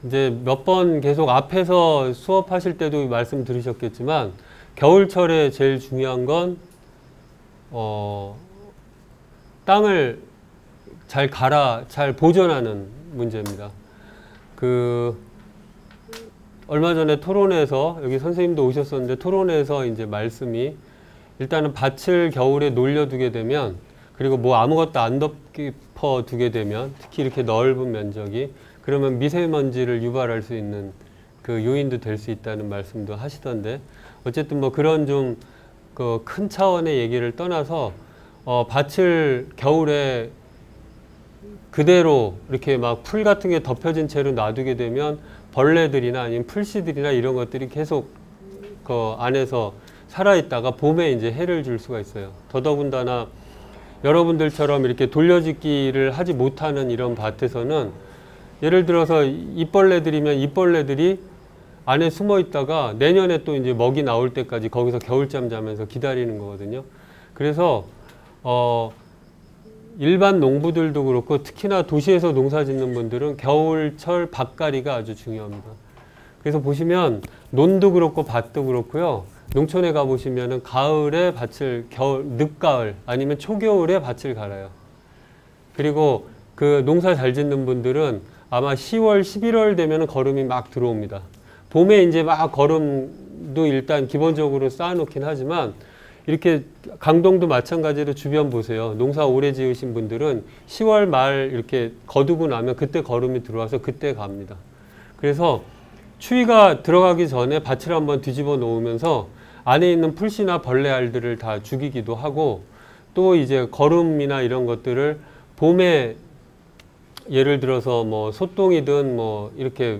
이제 몇 번 계속 앞에서 수업하실 때도 말씀 들으셨겠지만 겨울철에 제일 중요한 건 땅을 잘 보존하는 문제입니다. 얼마 전에 토론회에서 여기 선생님도 오셨었는데 토론회에서 이제 말씀이 일단은 밭을 겨울에 놀려두게 되면 그리고 뭐 아무것도 안 덮어 두게 되면 특히 이렇게 넓은 면적이 그러면 미세먼지를 유발할 수 있는 그 요인도 될 수 있다는 말씀도 하시던데 어쨌든 뭐 그런 좀 그 큰 차원의 얘기를 떠나서 밭을 겨울에 그대로 이렇게 막 풀 같은 게 덮여진 채로 놔두게 되면 벌레들이나 아니면 풀씨들이나 이런 것들이 계속 그 안에서 살아있다가 봄에 이제 해를 줄 수가 있어요. 더더군다나 여러분들처럼 이렇게 돌려짓기를 하지 못하는 이런 밭에서는 예를 들어서 잎벌레들이면 잎벌레들이 안에 숨어 있다가 내년에 또 이제 먹이 나올 때까지 거기서 겨울잠 자면서 기다리는 거거든요. 그래서 일반 농부들도 그렇고 특히나 도시에서 농사 짓는 분들은 겨울철 밭갈이가 아주 중요합니다. 그래서 보시면 논도 그렇고 밭도 그렇고요. 농촌에 가보시면은 가을에 밭을 늦가을 아니면 초겨울에 밭을 갈아요. 그리고 그 농사 잘 짓는 분들은 아마 10월, 11월 되면은 거름이 막 들어옵니다. 봄에 이제 막 거름도 일단 기본적으로 쌓아놓긴 하지만 이렇게 강동도 마찬가지로 주변 보세요. 농사 오래 지으신 분들은 10월 말 이렇게 거두고 나면 그때 거름이 들어와서 그때 갑니다. 그래서 추위가 들어가기 전에 밭을 한번 뒤집어 놓으면서 안에 있는 풀씨나 벌레 알들을 다 죽이기도 하고 또 이제 거름이나 이런 것들을 봄에 예를 들어서 뭐 소똥이든 뭐 이렇게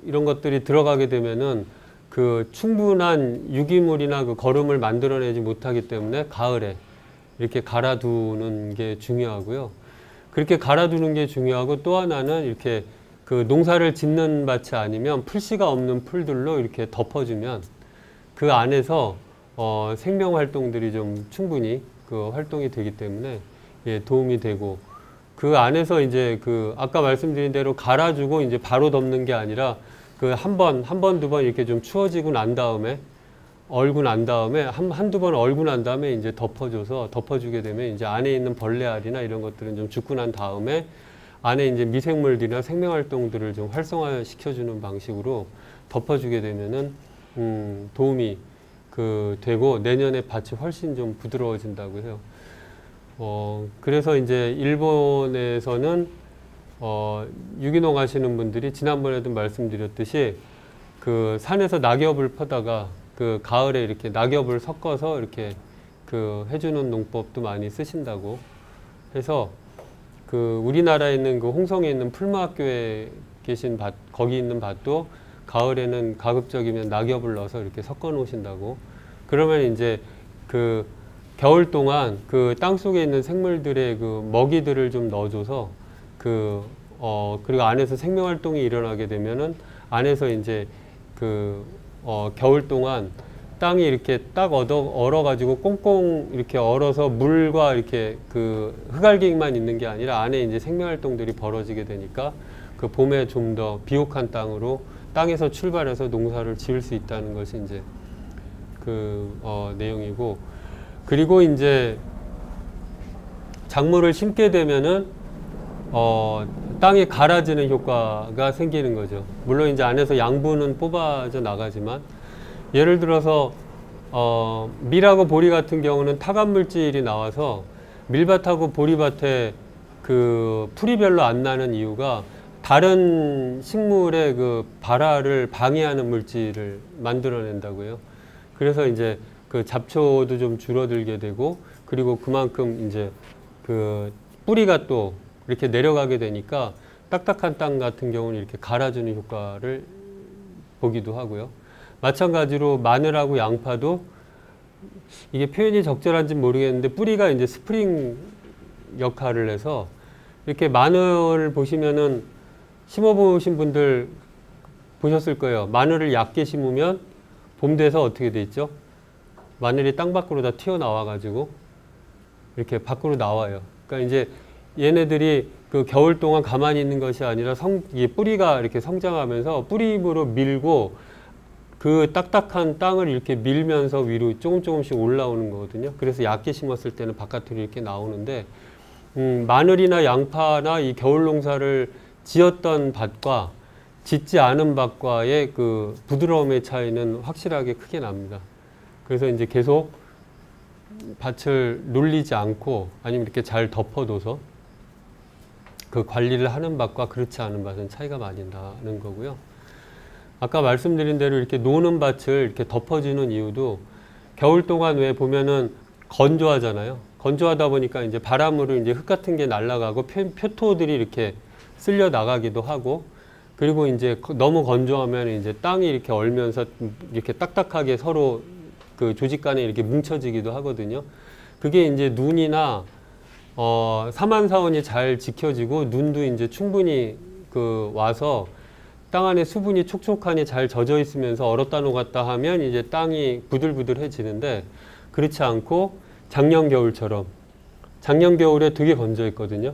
이런 것들이 들어가게 되면은 그 충분한 유기물이나 그 거름을 만들어내지 못하기 때문에 가을에 이렇게 갈아두는 게 중요하고요. 그렇게 갈아두는 게 중요하고 또 하나는 이렇게 그 농사를 짓는 밭이 아니면 풀씨가 없는 풀들로 이렇게 덮어주면 그 안에서 생명 활동들이 좀 충분히 그 활동이 되기 때문에 예, 도움이 되고 그 안에서 이제 그 아까 말씀드린 대로 갈아주고 이제 바로 덮는 게 아니라 그 한 번, 두 번 이렇게 좀 추워지고 난 다음에 얼고 난 다음에 한두 번 얼고 난 다음에 이제 덮어주게 되면 이제 안에 있는 벌레알이나 이런 것들은 좀 죽고 난 다음에 안에 이제 미생물들이나 생명 활동들을 좀 활성화 시켜주는 방식으로 덮어주게 되면은 도움이 되고 내년에 밭이 훨씬 좀 부드러워진다고 해요. 그래서 이제 일본에서는 유기농 하시는 분들이 지난번에도 말씀드렸듯이 그 산에서 낙엽을 퍼다가 그 가을에 이렇게 낙엽을 섞어서 이렇게 해주는 농법도 많이 쓰신다고 해서 그 우리나라에 있는 그 홍성에 있는 풀마학교에 계신 밭, 거기 있는 밭도 가을에는 가급적이면 낙엽을 넣어서 이렇게 섞어 놓으신다고. 그러면 이제 그 겨울 동안 그 땅 속에 있는 생물들의 그 먹이들을 좀 넣어줘서 그리고 안에서 생명 활동이 일어나게 되면은 안에서 이제 겨울 동안 땅이 이렇게 딱 얼어가지고 꽁꽁 이렇게 얼어서 물과 이렇게 그 흙알갱이만 있는 게 아니라 안에 이제 생명 활동들이 벌어지게 되니까 그 봄에 좀 더 비옥한 땅에서 출발해서 농사를 지을 수 있다는 것이 이제 내용이고, 그리고 이제 작물을 심게 되면은 땅이 갈아지는 효과가 생기는 거죠. 물론 이제 안에서 양분은 뽑아져 나가지만 예를 들어서 밀하고 보리 같은 경우는 타감 물질이 나와서 밀밭하고 보리밭에 그 풀이 별로 안 나는 이유가 다른 식물의 그 발화를 방해하는 물질을 만들어낸다고요. 그래서 이제 그 잡초도 좀 줄어들게 되고, 그리고 그만큼 이제 그 뿌리가 또 이렇게 내려가게 되니까 딱딱한 땅 같은 경우는 이렇게 갈아주는 효과를 보기도 하고요. 마찬가지로 마늘하고 양파도 이게 표현이 적절한지 모르겠는데 뿌리가 이제 스프링 역할을 해서 이렇게 마늘 보시면은 심어보신 분들 보셨을 거예요. 마늘을 얕게 심으면 봄 돼서 어떻게 돼 있죠? 마늘이 땅 밖으로 다 튀어나와 가지고 이렇게 밖으로 나와요. 그러니까 이제 얘네들이 그 겨울 동안 가만히 있는 것이 아니라 이 뿌리가 이렇게 성장하면서 뿌리 힘으로 밀고 그 딱딱한 땅을 이렇게 밀면서 위로 조금씩 올라오는 거거든요. 그래서 얕게 심었을 때는 바깥으로 이렇게 나오는데, 마늘이나 양파나 이 겨울 농사를 지었던 밭과 짓지 않은 밭과의 그 부드러움의 차이는 확실하게 크게 납니다. 그래서 이제 계속 밭을 놀리지 않고 아니면 이렇게 잘 덮어둬서 그 관리를 하는 밭과 그렇지 않은 밭은 차이가 많이 나는 거고요. 아까 말씀드린 대로 이렇게 노는 밭을 이렇게 덮어주는 이유도 겨울 동안 왜 보면은 건조하잖아요. 건조하다 보니까 이제 바람으로 이제 흙 같은 게 날아가고 표토들이 이렇게 쓸려 나가기도 하고, 그리고 이제 너무 건조하면 이제 땅이 이렇게 얼면서 이렇게 딱딱하게 서로 그 조직 간에 이렇게 뭉쳐지기도 하거든요. 그게 이제 눈이나 사만사원이 잘 지켜지고 눈도 이제 충분히 그 와서 땅 안에 수분이 촉촉하니 잘 젖어 있으면서 얼었다 녹았다 하면 이제 땅이 부들부들해지는데, 그렇지 않고 작년 겨울처럼 작년 겨울에 되게 건조했거든요.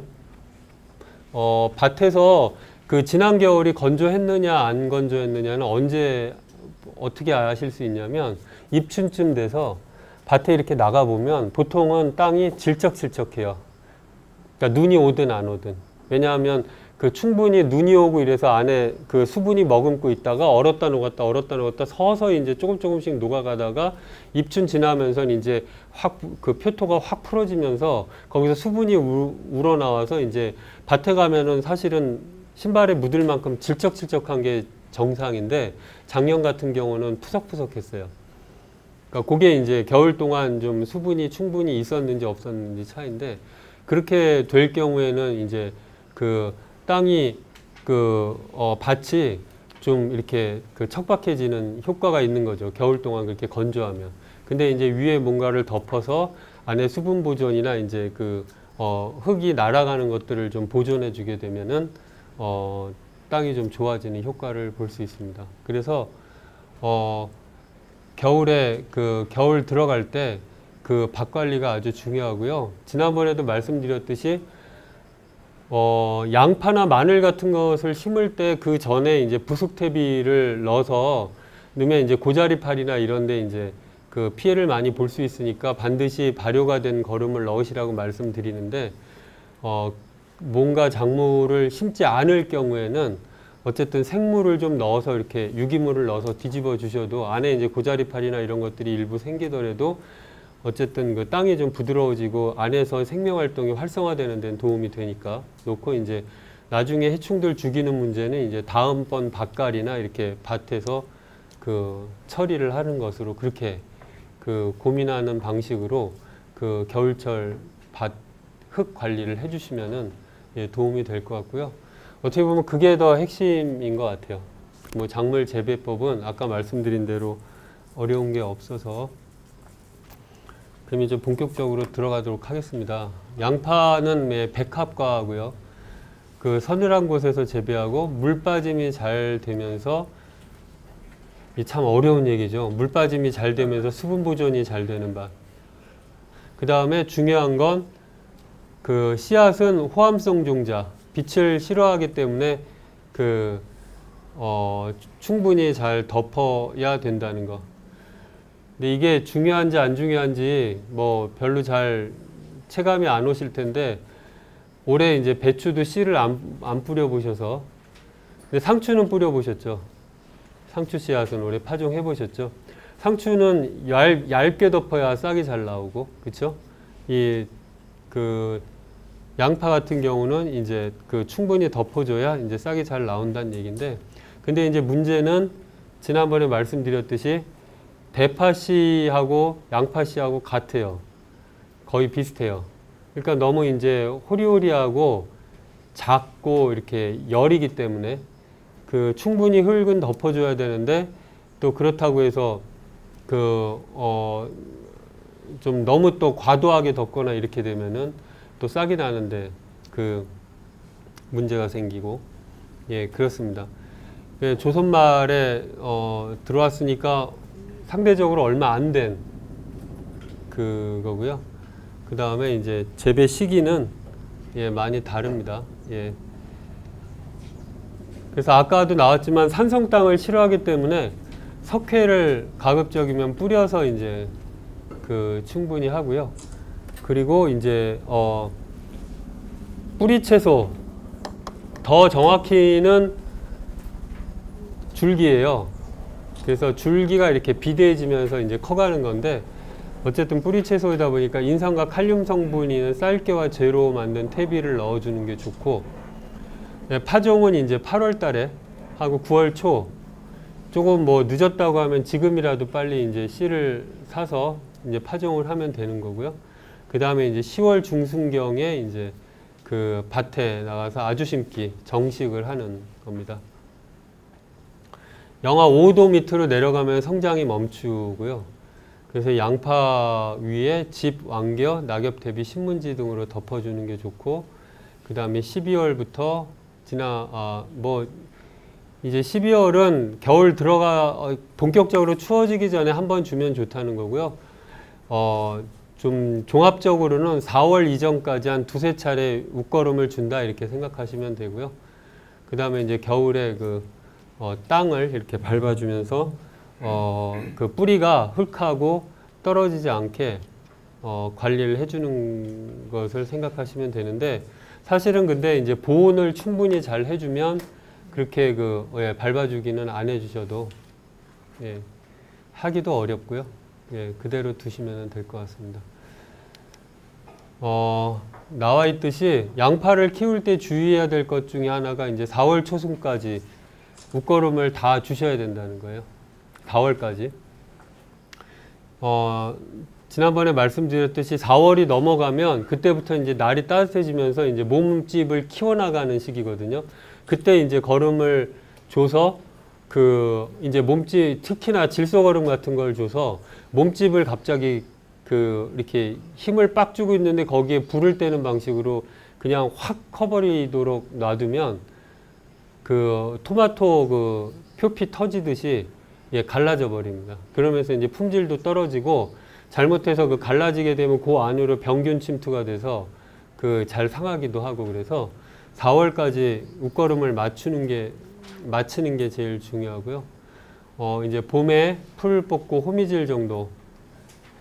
밭에서 그 지난 겨울이 건조했느냐 안 건조했느냐는 언제 어떻게 아실 수 있냐면 입춘쯤 돼서 밭에 이렇게 나가보면 보통은 땅이 질척질척해요. 그러니까 눈이 오든 안 오든. 왜냐하면 그 충분히 눈이 오고 이래서 안에 그 수분이 머금고 있다가 얼었다 녹았다 서서히 이제 조금씩 녹아가다가 입춘 지나면서 이제 확 그 표토가 확 풀어지면서 거기서 수분이 우러나와서 이제 밭에 가면은 사실은 신발에 묻을 만큼 질척질척한 게 정상인데 작년 같은 경우는 푸석푸석했어요. 그러니까 그게 이제 겨울 동안 좀 수분이 충분히 있었는지 없었는지 차이인데, 그렇게 될 경우에는 이제 그 땅이 밭이 좀 이렇게 그 척박해지는 효과가 있는 거죠. 겨울 동안 그렇게 건조하면. 근데 이제 위에 뭔가를 덮어서 안에 수분 보존이나 이제 흙이 날아가는 것들을 좀 보존해 주게 되면은 땅이 좀 좋아지는 효과를 볼 수 있습니다. 그래서 겨울에 겨울 들어갈 때 그 밭 관리가 아주 중요하고요. 지난번에도 말씀드렸듯이 양파나 마늘 같은 것을 심을 때 그 전에 이제 부숙태비를 넣어서 넣으면 이제 고자리팔이나 이런데 이제 그 피해를 많이 볼 수 있으니까 반드시 발효가 된 거름을 넣으시라고 말씀드리는데, 뭔가 작물을 심지 않을 경우에는 어쨌든 생물을 좀 넣어서 이렇게 유기물을 넣어서 뒤집어 주셔도 안에 이제 고자리팔이나 이런 것들이 일부 생기더라도 어쨌든 그 땅이 좀 부드러워지고 안에서 생명 활동이 활성화되는 데는 도움이 되니까 놓고, 이제 나중에 해충들 죽이는 문제는 이제 다음번 밭갈이나 이렇게 밭에서 그 처리를 하는 것으로 그렇게 고민하는 방식으로 그 겨울철 밭 흙 관리를 해주시면은 도움이 될 것 같고요. 어떻게 보면 그게 더 핵심인 것 같아요. 뭐 작물 재배법은 아까 말씀드린 대로 어려운 게 없어서. 그럼 이제 본격적으로 들어가도록 하겠습니다. 양파는 백합과하고요. 그 서늘한 곳에서 재배하고 물 빠짐이 잘 되면서, 이 참 어려운 얘기죠. 물 빠짐이 잘 되면서 수분 보존이 잘 되는 밭. 그 다음에 중요한 건 그 씨앗은 호암성 종자, 빛을 싫어하기 때문에 충분히 잘 덮어야 된다는 거. 근데 이게 중요한지 안 중요한지 뭐 별로 잘 체감이 안 오실 텐데, 올해 이제 배추도 씨를 안 뿌려 보셔서, 근데 상추는 뿌려 보셨죠? 상추 씨앗은 올해 파종해 보셨죠? 상추는 얇게 덮어야 싹이 잘 나오고, 그렇죠? 양파 같은 경우는 이제 충분히 덮어줘야 이제 싹이 잘 나온다는 얘기인데, 근데 이제 문제는 지난번에 말씀드렸듯이 대파씨하고 양파씨하고 같아요. 거의 비슷해요. 그러니까 너무 이제 호리호리하고 작고 이렇게 열이기 때문에 충분히 흙은 덮어줘야 되는데, 또 그렇다고 해서 좀 너무 또 과도하게 덮거나 이렇게 되면은 또 싹이 나는데 문제가 생기고, 그렇습니다. 조선 말에 들어왔으니까 상대적으로 얼마 안 된 그거고요. 그 다음에 이제 재배 시기는 예, 많이 다릅니다. 예. 그래서 아까도 나왔지만 산성 땅을 싫어하기 때문에 석회를 가급적이면 뿌려서 이제 충분히 하고요. 그리고 이제 뿌리 채소, 더 정확히는 줄기예요. 그래서 줄기가 이렇게 비대해지면서 이제 커가는 건데, 어쨌든 뿌리 채소이다 보니까 인산과 칼륨 성분이 있는 쌀깨와 재로 만든 퇴비를 넣어주는 게 좋고, 네, 파종은 이제 8월 달에 하고 9월 초, 조금 뭐 늦었다고 하면 지금이라도 빨리 이제 씨를 사서 이제 파종을 하면 되는 거고요. 그 다음에 이제 10월 중순경에 이제 그 밭에 나가서 아주 심기, 정식을 하는 겁니다. 영하 5도 밑으로 내려가면 성장이 멈추고요. 그래서 양파 위에 집, 왕겨, 낙엽 대비 신문지 등으로 덮어주는 게 좋고, 그 다음에 12월부터 이제 12월은 겨울 본격적으로 추워지기 전에 한번 주면 좋다는 거고요. 좀 종합적으로는 4월 이전까지 한 두세 차례 웃거름을 준다 이렇게 생각하시면 되고요. 그 다음에 이제 겨울에 땅을 이렇게 밟아주면서 그 뿌리가 흙하고 떨어지지 않게 관리를 해주는 것을 생각하시면 되는데, 사실은 근데 이제 보온을 충분히 잘 해주면 그렇게 밟아주기는 안 해주셔도 예, 하기도 어렵고요. 예, 그대로 두시면 될 것 같습니다. 나와 있듯이 양파를 키울 때 주의해야 될 것 중에 하나가 이제 4월 초순까지 웃거름을 다 주셔야 된다는 거예요. 4월까지. 지난번에 말씀드렸듯이 4월이 넘어가면 그때부터 이제 날이 따뜻해지면서 이제 몸집을 키워나가는 시기거든요. 그때 이제 거름을 줘서 이제 몸집, 특히나 질소거름 같은 걸 줘서 몸집을 갑자기 이렇게 힘을 빡 주고 있는데 거기에 불을 떼는 방식으로 그냥 확 커버리도록 놔두면 토마토 표피 터지듯이 예, 갈라져 버립니다. 그러면서 이제 품질도 떨어지고, 잘못해서 갈라지게 되면 그 안으로 병균 침투가 돼서 잘 상하기도 하고, 그래서 4월까지 웃거름을 맞추는 게 제일 중요하고요. 이제 봄에 풀 뽑고 호미질 정도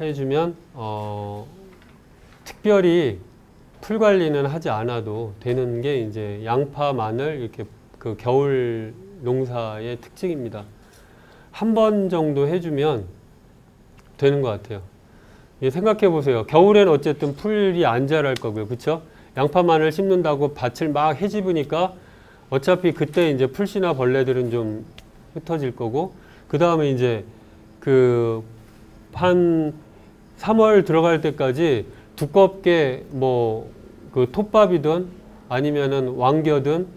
해주면 특별히 풀 관리는 하지 않아도 되는 게 이제 양파, 마늘 이렇게 겨울 농사의 특징입니다. 한 번 정도 해주면 되는 것 같아요. 생각해 보세요. 겨울에는 어쨌든 풀이 안 자랄 거고요. 그쵸? 양파, 마늘 심는다고 밭을 막 해집으니까 어차피 그때 이제 풀씨나 벌레들은 좀 흩어질 거고, 그 다음에 이제 한 3월 들어갈 때까지 두껍게 톱밥이든 아니면은 왕겨든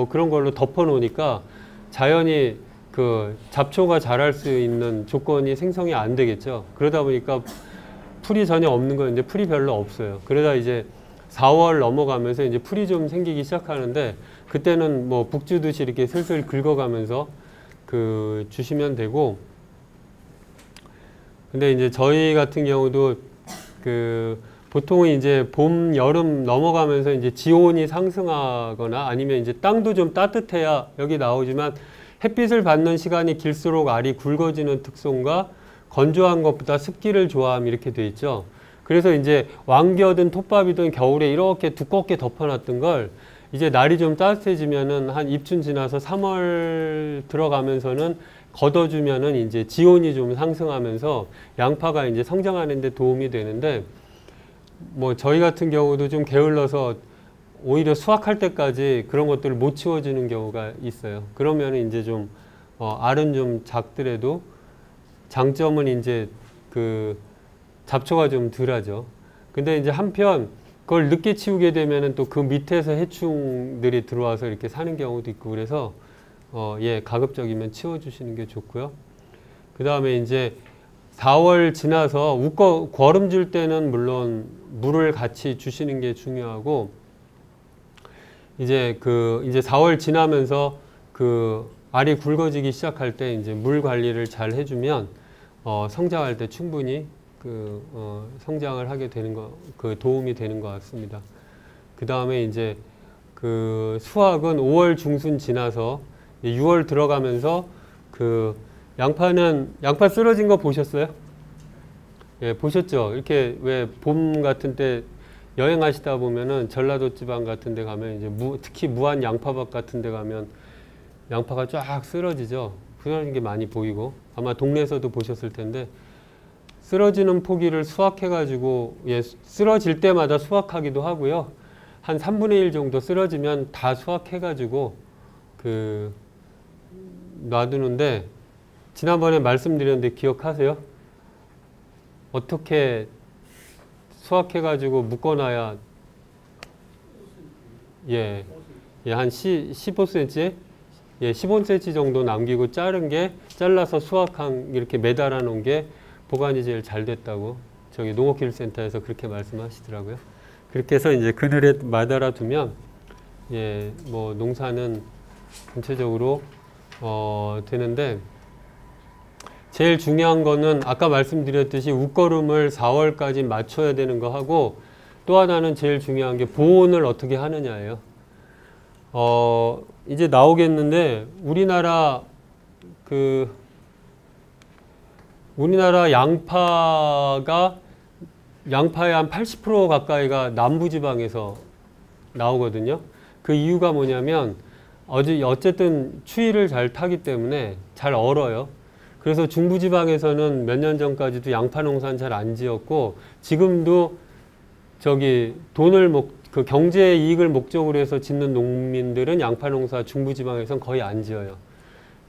그런 걸로 덮어 놓으니까 자연히 잡초가 자랄 수 있는 조건이 생성이 안 되겠죠. 그러다 보니까 풀이 전혀 없는 건 이제 풀이 별로 없어요. 그러다 이제 4월 넘어가면서 이제 풀이 좀 생기기 시작하는데, 그때는 북 주듯이 이렇게 슬슬 긁어가면서 주시면 되고, 근데 이제 저희 같은 경우도 보통은 이제 봄, 여름 넘어가면서 이제 지온이 상승하거나 아니면 이제 땅도 좀 따뜻해야, 여기 나오지만 햇빛을 받는 시간이 길수록 알이 굵어지는 특성과 건조한 것보다 습기를 좋아함 이렇게 돼 있죠. 그래서 이제 왕겨든 톱밥이든 겨울에 이렇게 두껍게 덮어놨던 걸 이제 날이 좀 따뜻해지면은 한 입춘 지나서 3월 들어가면서는 걷어주면은 이제 지온이 좀 상승하면서 양파가 이제 성장하는 데 도움이 되는데, 저희 같은 경우도 좀 게을러서 오히려 수확할 때까지 그런 것들을 못 치워주는 경우가 있어요. 그러면 이제 좀 알은 좀 작더라도 장점은 이제 잡초가 좀 덜하죠. 근데 이제 한편 그걸 늦게 치우게 되면은 또 그 밑에서 해충들이 들어와서 이렇게 사는 경우도 있고, 그래서 예, 가급적이면 치워주시는 게 좋고요. 그 다음에 이제 4월 지나서 거름 줄 때는 물론 물을 같이 주시는 게 중요하고, 이제 4월 지나면서 알이 굵어지기 시작할 때 이제 물 관리를 잘 해주면 성장할 때 충분히 성장을 하게 되는 도움이 되는 것 같습니다. 그 다음에 이제 그 수확은 5월 중순 지나서 6월 들어가면서 그 양파 쓰러진 거 보셨어요? 예, 보셨죠? 이렇게 왜 봄 같은 때 여행하시다 보면은 전라도 지방 같은 데 가면 이제 특히 무안 양파밭 같은 데 가면 양파가 쫙 쓰러지죠. 쓰러진 게 많이 보이고 아마 동네에서도 보셨을 텐데 쓰러지는 포기를 수확해 가지고 예, 쓰러질 때마다 수확하기도 하고요. 한 3분의 1 정도 쓰러지면 다 수확해 가지고 그 놔두는데 지난번에 말씀드렸는데 기억하세요? 어떻게 수확해 가지고 묶어놔야 예, 한 15cm? 예, 15cm 정도 남기고 잘라서 수확한 이렇게 매달아 놓은 게 보관이 제일 잘 됐다고 저기 농업기술센터에서 그렇게 말씀하시더라고요. 그렇게 해서 이제 그늘에 매달아 두면 예, 뭐 농사는 전체적으로 되는데 제일 중요한 거는 아까 말씀드렸듯이 웃거름을 4월까지 맞춰야 되는 거 하고 또 하나는 제일 중요한 게 보온을 어떻게 하느냐예요. 이제 나오겠는데 우리나라 양파의 한 80% 가까이가 남부지방에서 나오거든요. 그 이유가 뭐냐면 어쨌든 추위를 잘 타기 때문에 잘 얼어요. 그래서 중부지방에서는 몇 년 전까지도 양파 농사는 잘 안 지었고 지금도 저기 그 경제 이익을 목적으로 해서 짓는 농민들은 양파 농사 중부지방에서는 거의 안 지어요.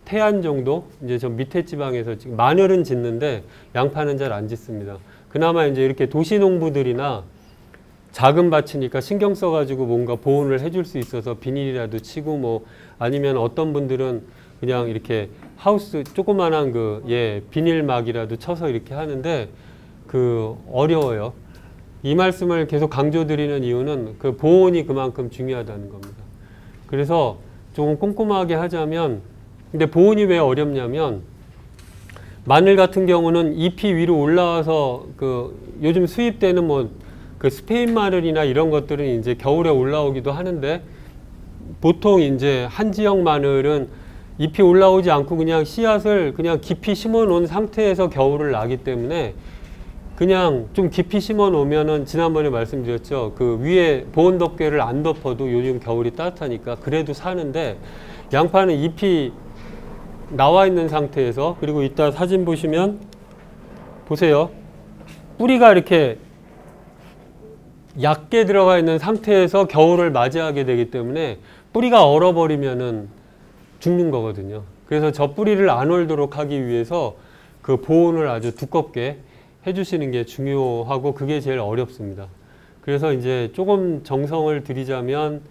태안 정도 이제 저 밑에 지방에서 지금 마늘은 짓는데 양파는 잘 안 짓습니다. 그나마 이제 이렇게 도시 농부들이나 작은 밭이니까 신경 써가지고 뭔가 보온을 해줄 수 있어서 비닐이라도 치고 뭐 아니면 어떤 분들은 그냥 이렇게 하우스 조그만한 비닐막이라도 쳐서 이렇게 하는데 어려워요. 이 말씀을 계속 강조드리는 이유는 그 보온이 그만큼 중요하다는 겁니다. 그래서 조금 꼼꼼하게 하자면 근데 보온이 왜 어렵냐면 마늘 같은 경우는 잎이 위로 올라와서 요즘 수입되는 그 스페인 마늘이나 이런 것들은 이제 겨울에 올라오기도 하는데 보통 이제 한 지역 마늘은 잎이 올라오지 않고 그냥 씨앗을 그냥 깊이 심어 놓은 상태에서 겨울을 나기 때문에 그냥 좀 깊이 심어 놓으면은 지난번에 말씀드렸죠. 그 위에 보온 덮개를 안 덮어도 요즘 겨울이 따뜻하니까 그래도 사는데 양파는 잎이 나와 있는 상태에서 그리고 이따 사진 보시면 보세요. 뿌리가 이렇게 얕게 들어가 있는 상태에서 겨울을 맞이하게 되기 때문에 뿌리가 얼어버리면은 죽는 거거든요. 그래서 저 뿌리를 안 얼도록 하기 위해서 그 보온을 아주 두껍게 해주시는 게 중요하고 그게 제일 어렵습니다. 그래서 이제 조금 정성을 들이자면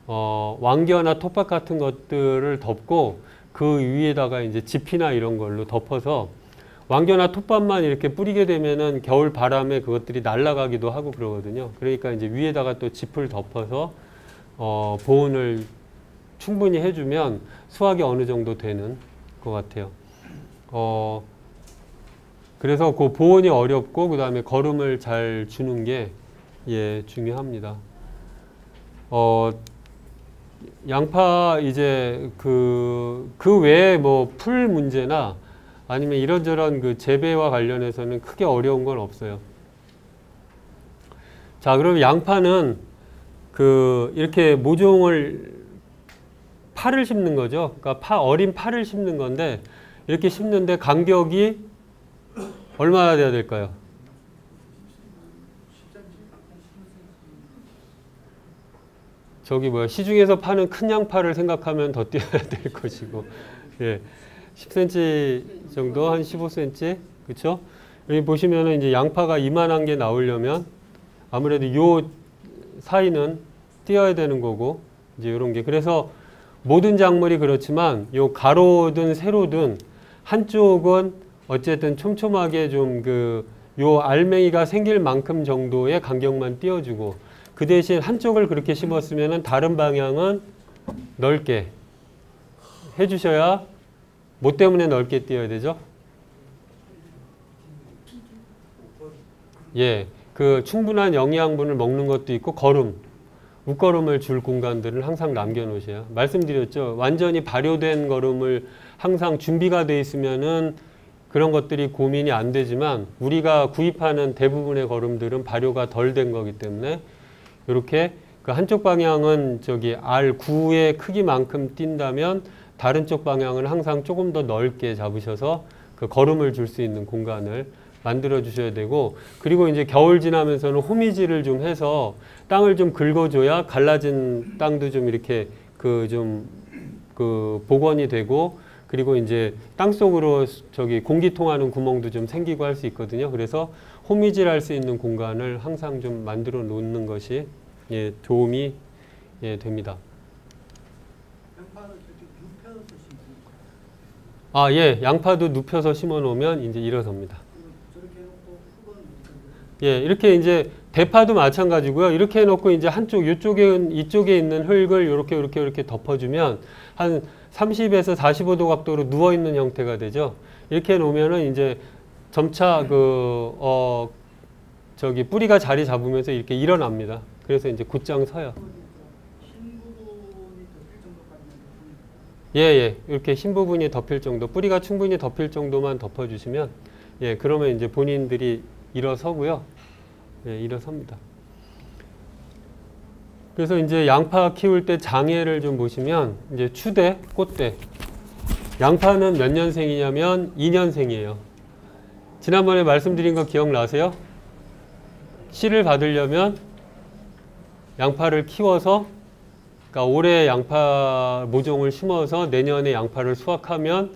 왕겨나 톱밥 같은 것들을 덮고 그 위에다가 이제 지피나 이런 걸로 덮어서 왕겨나 톱밥만 이렇게 뿌리게 되면은 겨울 바람에 그것들이 날아가기도 하고 그러거든요. 그러니까 이제 위에다가 또 짚을 덮어서 보온을 충분히 해주면 수확이 어느 정도 되는 것 같아요. 그래서 그 보온이 어렵고 그 다음에 거름을 잘 주는 게 중요합니다. 양파 이제 그 외에 뭐 풀 문제나 아니면 이런저런 그 재배와 관련해서는 크게 어려운 건 없어요. 자, 그럼 양파는 이렇게 모종을 파를 심는 거죠. 그러니까 어린 파를 심는 건데 이렇게 심는데 간격이 얼마나 돼야 될까요? 저기 시중에서 파는 큰 양파를 생각하면 더 띄어야 될 것이고, 10cm 정도, 한 15cm, 그렇죠? 여기 보시면은 이제 양파가 이만한 게 나오려면 아무래도 요 사이는 띄어야 되는 거고, 이제 이런 게 그래서 모든 작물이 그렇지만 요 가로든 세로든 한쪽은 어쨌든 촘촘하게 좀 요 알맹이가 생길 만큼 정도의 간격만 띄워주고 그 대신 한쪽을 그렇게 심었으면은 다른 방향은 넓게 해주셔야 뭐 때문에 넓게 띄어야 되죠? 그 충분한 영양분을 먹는 것도 있고 거름을 웃거름을 줄 공간들을 항상 남겨놓으셔야. 말씀드렸죠. 완전히 발효된 거름을 항상 준비가 돼 있으면은 그런 것들이 고민이 안 되지만 우리가 구입하는 대부분의 거름들은 발효가 덜 된 거기 때문에 이렇게 그 한쪽 방향은 저기 R9의 크기만큼 뛴다면 다른 쪽 방향은 항상 조금 더 넓게 잡으셔서 그 거름을 줄 수 있는 공간을 만들어 주셔야 되고, 그리고 이제 겨울 지나면서는 호미질을 좀 해서 땅을 좀 긁어줘야 갈라진 땅도 좀 이렇게 그 복원이 되고, 그리고 이제 땅 속으로 저기 공기 통하는 구멍도 좀 생기고 할 수 있거든요. 그래서 호미질 할 수 있는 공간을 항상 좀 만들어 놓는 것이 예, 도움이 예, 됩니다. 양파는 이렇게 눕혀서 심습니까? 아, 예, 양파도 눕혀서 심어 놓으면 이제 일어섭니다. 저렇게 해놓고 흙은 예, 이렇게 이제 대파도 마찬가지고요. 이렇게 해놓고 이제 한쪽 이쪽에 있는 흙을 이렇게 덮어주면 한 30에서 45도 각도로 누워 있는 형태가 되죠. 이렇게 놓으면은 이제 점차 저기 뿌리가 자리 잡으면서 이렇게 일어납니다. 그래서 이제 곧장 서요. 흰 부분이 덮일 정도까지만 덮습니까? 예, 이렇게 흰 부분이 덮일 정도, 뿌리가 충분히 덮일 정도만 덮어주시면, 예, 그러면 이제 본인들이 일어서고요. 예, 일어섭니다. 그래서 이제 양파 키울 때 장애를 좀 보시면, 이제 추대, 꽃대. 양파는 몇 년생이냐면 2년생이에요. 지난번에 말씀드린 거 기억나세요? 씨를 받으려면 양파를 키워서, 그러니까 올해 양파 모종을 심어서 내년에 양파를 수확하면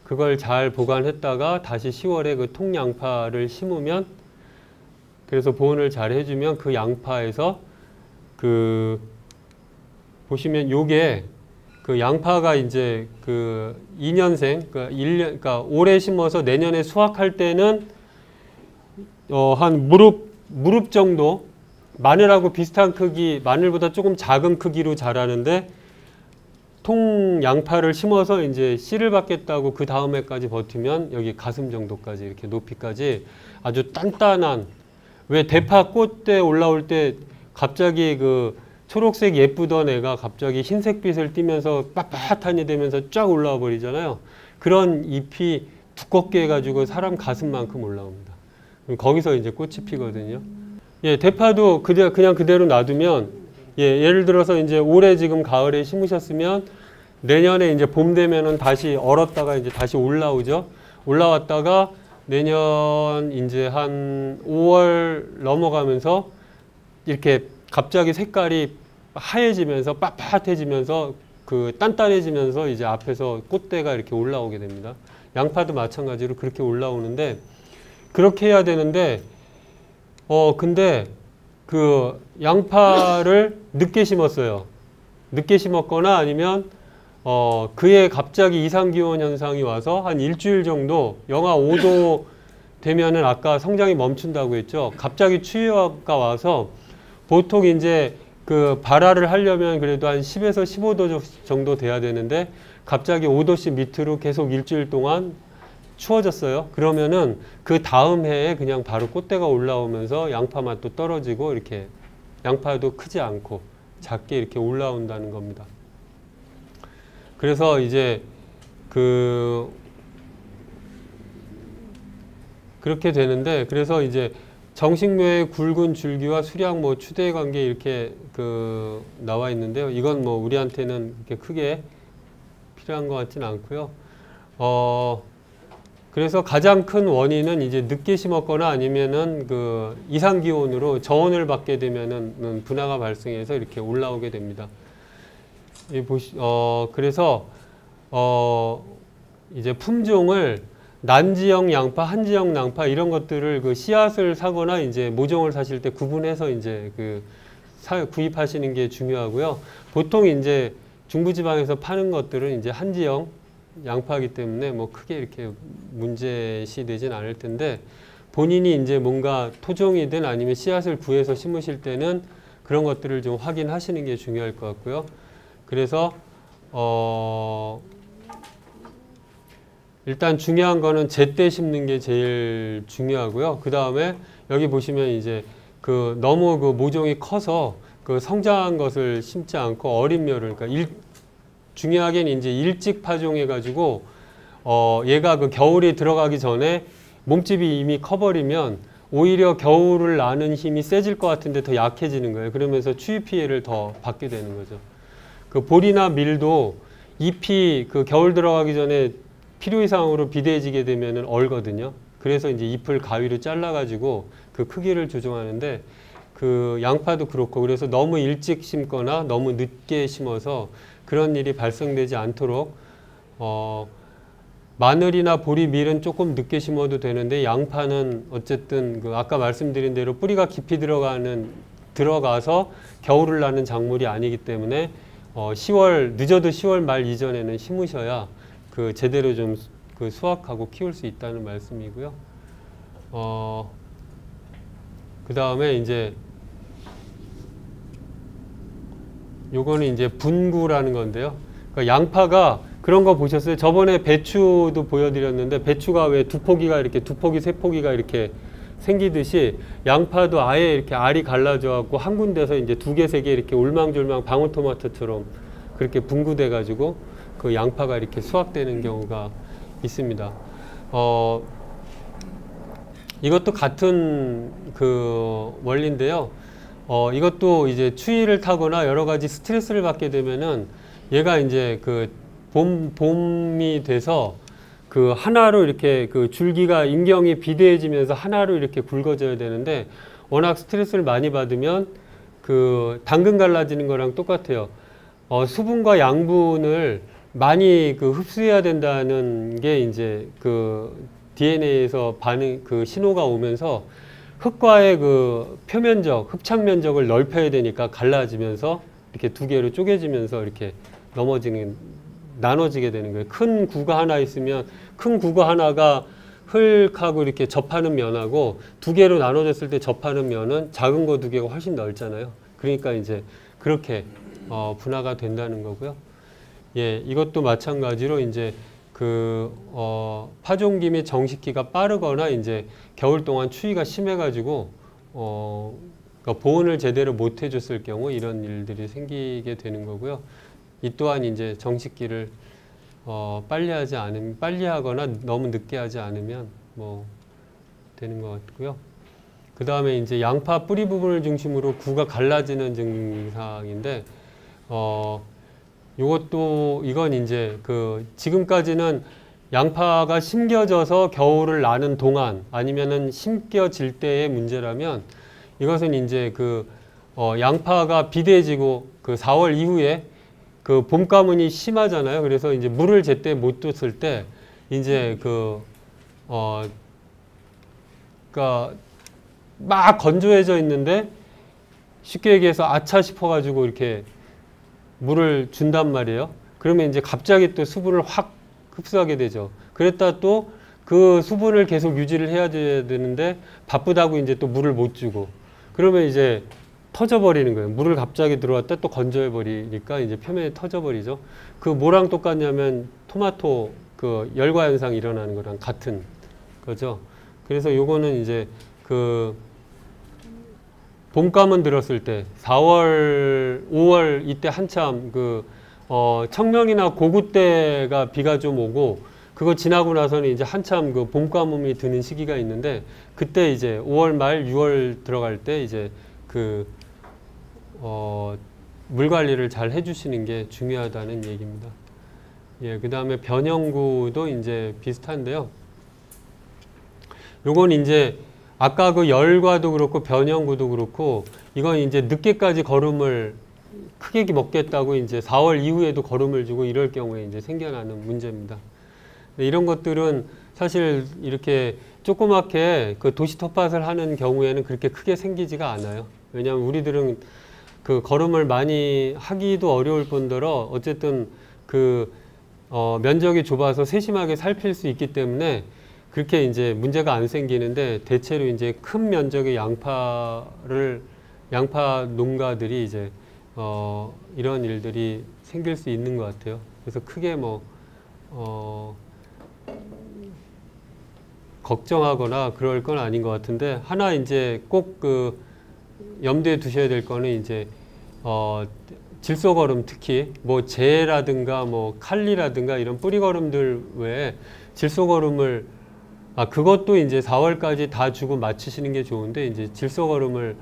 그걸 잘 보관했다가 다시 10월에 그 통양파를 심으면, 그래서 보온을 잘 해주면 그 양파에서 보시면 요게 그 양파가 이제 그 2년생, 그러니까 올해 심어서 내년에 수확할 때는 한 무릎 정도, 마늘하고 비슷한 크기, 마늘보다 조금 작은 크기로 자라는데, 통 양파를 심어서 이제 씨를 받겠다고 그 다음 해까지 버티면 여기 가슴 정도까지 이렇게 높이까지 아주 단단한, 왜 대파 꽃대 올라올 때 갑자기 그 초록색 예쁘던 애가 갑자기 흰색빛을 띠면서 빳빳하니 되면서 쫙 올라와 버리잖아요. 그런 잎이 두껍게 해가지고 사람 가슴만큼 올라옵니다. 거기서 이제 꽃이 피거든요. 예, 대파도 그냥 그대로 놔두면, 예, 예를 들어서 이제 올해 지금 가을에 심으셨으면 내년에 이제 봄 되면은 다시 얼었다가 이제 다시 올라오죠. 올라왔다가 내년 이제 한 5월 넘어가면서 이렇게 갑자기 색깔이 하얘지면서 빳빳해지면서 그 단단해지면서 이제 앞에서 꽃대가 이렇게 올라오게 됩니다. 양파도 마찬가지로 그렇게 올라오는데, 그렇게 해야 되는데, 근데 그 양파를 늦게 심었어요. 늦게 심었거나 아니면 그해 갑자기 이상기온 현상이 와서 한 일주일 정도 영하 5도 되면은 아까 성장이 멈춘다고 했죠. 갑자기 추위가 와서 보통 이제 그 발화를 하려면 그래도 한 10에서 15도 정도 돼야 되는데 갑자기 5도씩 밑으로 계속 일주일 동안 추워졌어요. 그러면은 그 다음 해에 그냥 바로 꽃대가 올라오면서 양파 맛도 떨어지고 이렇게 양파도 크지 않고 작게 이렇게 올라온다는 겁니다. 그래서 이제 그렇게 되는데, 그래서 이제 정식묘의 굵은 줄기와 수량 추대의 관계 이렇게 나와 있는데요. 이건 우리한테는 그렇게 크게 필요한 것 같지는 않고요. 그래서 가장 큰 원인은 이제 늦게 심었거나 아니면은 그 이상 기온으로 저온을 받게 되면은 분화가 발생해서 이렇게 올라오게 됩니다. 그래서 이제 품종을 난지형 양파, 한지형 양파 이런 것들을 그 씨앗을 사거나 이제 모종을 사실 때 구분해서 이제 구입하시는 게 중요하고요. 보통 이제 중부지방에서 파는 것들은 이제 한지형 양파이기 때문에 크게 이렇게 문제시 되진 않을 텐데, 본인이 이제 뭔가 토종이든 아니면 씨앗을 구해서 심으실 때는 그런 것들을 좀 확인하시는 게 중요할 것 같고요. 그래서 일단 중요한 거는 제때 심는 게 제일 중요하고요. 그 다음에 여기 보시면 이제 너무 모종이 커서 그 성장한 것을 심지 않고 어린 멸을, 그러니까 중요하게는 이제 일찍 파종해가지고 얘가 그 겨울이 들어가기 전에 몸집이 이미 커버리면 오히려 겨울을 나는 힘이 세질 것 같은데 더 약해지는 거예요. 그러면서 추위 피해를 더 받게 되는 거죠. 그 보리나 밀도 잎이 그 겨울 들어가기 전에 필요 이상으로 비대해지게 되면은 얼거든요. 그래서 이제 잎을 가위로 잘라가지고 그 크기를 조정하는데 그 양파도 그렇고 그래서 너무 일찍 심거나 너무 늦게 심어서 그런 일이 발생되지 않도록 마늘이나 보리, 밀은 조금 늦게 심어도 되는데 양파는 어쨌든 그 아까 말씀드린 대로 뿌리가 깊이 들어가서 겨울을 나는 작물이 아니기 때문에 10월 늦어도 10월 말 이전에는 심으셔야 그 제대로 좀 그 수확하고 키울 수 있다는 말씀이고요. 그 다음에 이제 요거는 이제 분구라는 건데요. 그러니까 양파가 그런 거 보셨어요? 저번에 배추도 보여드렸는데 배추가 왜 두 포기가 이렇게 두 포기 세 포기가 이렇게 생기듯이 양파도 아예 이렇게 알이 갈라져 갖고 한 군데서 이제 두 개 세 개 이렇게 울망졸망 방울토마토처럼 그렇게 분구돼 가지고 그 양파가 이렇게 수확되는 경우가 있습니다. 이것도 같은 그 원리인데요. 이것도 이제 추위를 타거나 여러 가지 스트레스를 받게 되면은 얘가 이제 그 봄이 돼서 그 하나로 이렇게 그 줄기가 인경이 비대해지면서 하나로 이렇게 굵어져야 되는데 워낙 스트레스를 많이 받으면 그 당근 갈라지는 거랑 똑같아요. 수분과 양분을 많이 그 흡수해야 된다는 게 이제 그 DNA에서 그 신호가 오면서 흙과의 그 표면적, 흡착 면적을 넓혀야 되니까 갈라지면서 이렇게 두 개로 쪼개지면서 이렇게 나눠지게 되는 거예요. 큰 구가 하나 있으면 큰 구가 하나가 흙하고 이렇게 접하는 면하고 두 개로 나눠졌을 때 접하는 면은 작은 거 두 개가 훨씬 넓잖아요. 그러니까 이제 그렇게 분화가 된다는 거고요. 예, 이것도 마찬가지로 이제 그 파종기 및 정식기가 빠르거나 이제 겨울 동안 추위가 심해가지고 그러니까 보온을 제대로 못 해줬을 경우 이런 일들이 생기게 되는 거고요. 이 또한 이제 정식기를 빨리 하거나 너무 늦게 하지 않으면 뭐 되는 것 같고요. 그 다음에 이제 양파 뿌리 부분을 중심으로 구가 갈라지는 증상인데 이건 이제 그 지금까지는 양파가 심겨져서 겨울을 나는 동안 아니면은 심겨질 때의 문제라면 이것은 이제 그 양파가 비대해지고 그 4월 이후에 그 봄 가뭄이 심하잖아요. 그래서 이제 물을 제때 못 줬을 때 이제 그러니까 막 건조해져 있는데 쉽게 얘기해서 아차 싶어가지고 이렇게 물을 준단 말이에요. 그러면 이제 갑자기 또 수분을 확 흡수하게 되죠. 그랬다 또 그 수분을 계속 유지를 해야 되는데 바쁘다고 이제 또 물을 못 주고 그러면 이제 터져버리는 거예요. 물을 갑자기 들어왔다 또 건조해버리니까 이제 표면이 터져버리죠. 그 뭐랑 똑같냐면 토마토 그 열과 현상이 일어나는 거랑 같은 거죠. 그래서 요거는 이제 그 봄감은 들었을 때 4월, 5월 이때 한참 그 청명이나 고구 때가 비가 좀 오고 그거 지나고 나서는 이제 한참 그 봄가뭄이 드는 시기가 있는데 그때 이제 5월 말 6월 들어갈 때 이제 그 물 관리를 잘 해주시는 게 중요하다는 얘기입니다. 예, 그 다음에 변형구도 이제 비슷한데요. 요건 이제 아까 그 열과도 그렇고 변형구도 그렇고 이건 이제 늦게까지 거름을 크게 먹겠다고 이제 4월 이후에도 거름을 주고 이럴 경우에 이제 생겨나는 문제입니다. 이런 것들은 사실 이렇게 조그맣게 그 도시 텃밭을 하는 경우에는 그렇게 크게 생기지가 않아요. 왜냐하면 우리들은 그 거름을 많이 하기도 어려울 뿐더러 어쨌든 그 면적이 좁아서 세심하게 살필 수 있기 때문에 그렇게 이제 문제가 안 생기는데 대체로 이제 큰 면적의 양파 농가들이 이제 이런 일들이 생길 수 있는 것 같아요. 그래서 크게 걱정하거나 그럴 건 아닌 것 같은데 하나 이제 꼭 그 염두에 두셔야 될 거는 이제 질소거름 특히 뭐 재라든가 뭐 칼리라든가 이런 뿌리거름들 외에 질소거름을 그것도 이제 4월까지 다 주고 마치시는 게 좋은데 이제 질소거름을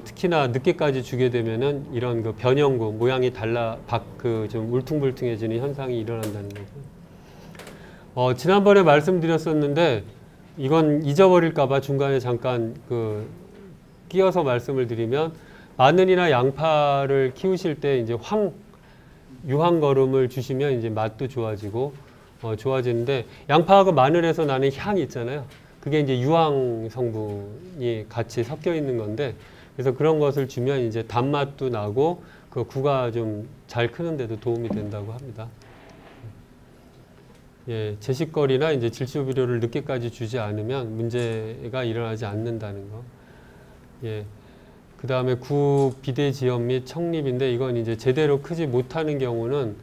특히나 늦게까지 주게 되면은 이런 변형구 모양이 좀 울퉁불퉁해지는 현상이 일어난다는 거고. 지난번에 말씀드렸었는데 이건 잊어버릴까봐 중간에 잠깐 끼어서 말씀을 드리면 마늘이나 양파를 키우실 때 이제 유황거름을 주시면 이제 맛도 좋아지고 좋아지는데 양파하고 마늘에서 나는 향이 있잖아요. 그게 이제 유황 성분이 같이 섞여 있는 건데 그래서 그런 것을 주면 이제 단맛도 나고 그 구가 좀 잘 크는 데도 도움이 된다고 합니다. 예, 제식거리나 이제 질소비료를 늦게까지 주지 않으면 문제가 일어나지 않는다는 거. 예. 그 다음에 구 비대지연 및 청립인데 이건 이제 제대로 크지 못하는 경우는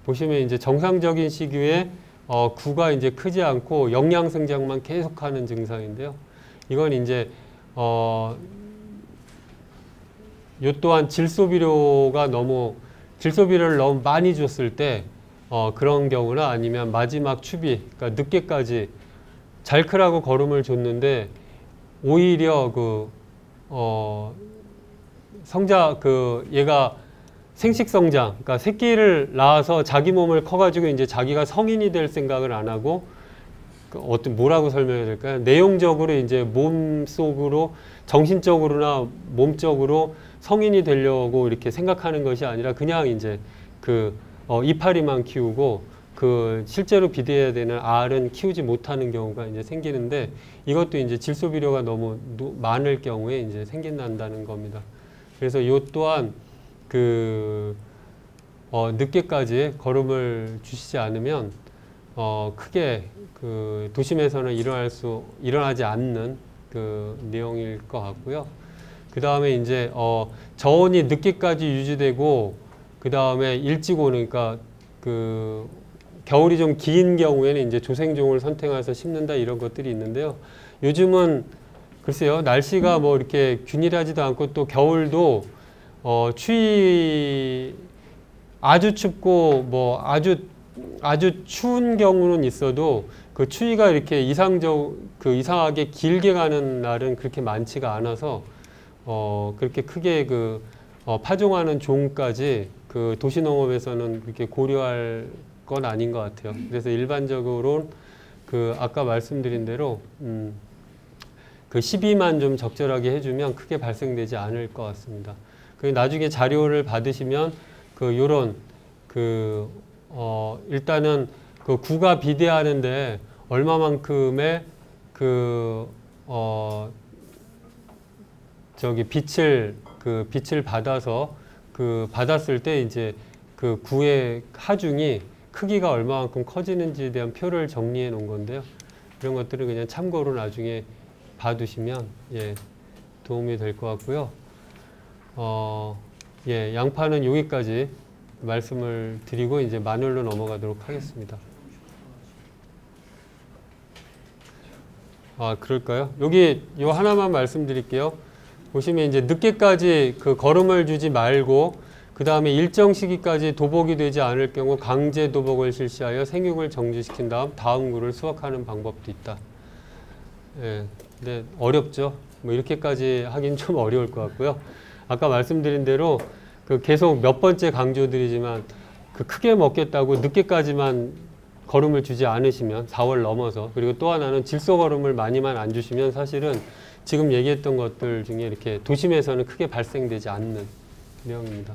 보시면 이제 정상적인 시기에 구가 이제 크지 않고 영양 성장만 계속하는 증상인데요. 이건 이제 요 또한 질소비료를 너무 많이 줬을 때 그런 경우나 아니면 마지막 추비, 그러니까 늦게까지 잘 크라고 거름을 줬는데 오히려 얘가 생식성장, 그러니까 새끼를 낳아서 자기 몸을 커가지고 이제 자기가 성인이 될 생각을 안 하고 뭐라고 설명해야 될까요? 내용적으로 이제 몸속으로 정신적으로나 몸적으로 성인이 되려고 이렇게 생각하는 것이 아니라 그냥 이제 이파리만 키우고 실제로 비대해야 되는 알은 키우지 못하는 경우가 이제 생기는데 이것도 이제 질소비료가 너무 많을 경우에 이제 생긴다는 겁니다. 그래서 이 또한 늦게까지 거름을 주시지 않으면 크게 도심에서는 일어나지 않는 내용일 것 같고요. 그 다음에 이제 저온이 늦게까지 유지되고 그 다음에 일찍 오는 그러니까 겨울이 좀 긴 경우에는 이제 조생종을 선택해서 심는다 이런 것들이 있는데요. 요즘은 글쎄요, 날씨가 뭐 이렇게 균일하지도 않고 또 겨울도 아주 춥고 뭐 아주 추운 경우는 있어도 그 추위가 이렇게 이상하게 길게 가는 날은 그렇게 많지가 않아서 그렇게 크게 파종하는 종까지 도시농업에서는 그렇게 고려할 건 아닌 것 같아요. 그래서 일반적으로 아까 말씀드린 대로 12만 좀 적절하게 해주면 크게 발생되지 않을 것 같습니다. 나중에 자료를 받으시면 일단은 구가 비대하는데 얼마만큼의 빛을 받아서 받았을 때 이제 구의 하중이 크기가 얼마만큼 커지는지에 대한 표를 정리해 놓은 건데요. 이런 것들은 그냥 참고로 나중에 봐두시면 도움이 될 것 같고요. 양파는 여기까지 말씀을 드리고 이제 마늘로 넘어가도록 하겠습니다. 그럴까요? 여기 요 하나만 말씀드릴게요. 보시면 이제 늦게까지 거름을 주지 말고 그 다음에 일정 시기까지 도복이 되지 않을 경우 강제 도복을 실시하여 생육을 정지시킨 다음 구를 수확하는 방법도 있다. 근데 어렵죠. 뭐 이렇게까지 하긴 좀 어려울 것 같고요. 아까 말씀드린 대로 계속 몇 번째 강조드리지만 크게 먹겠다고 늦게까지만 거름을 주지 않으시면 4월 넘어서 그리고 또 하나는 질소 거름을 많이만 안 주시면 사실은 지금 얘기했던 것들 중에 이렇게 도심에서는 크게 발생되지 않는 내용입니다.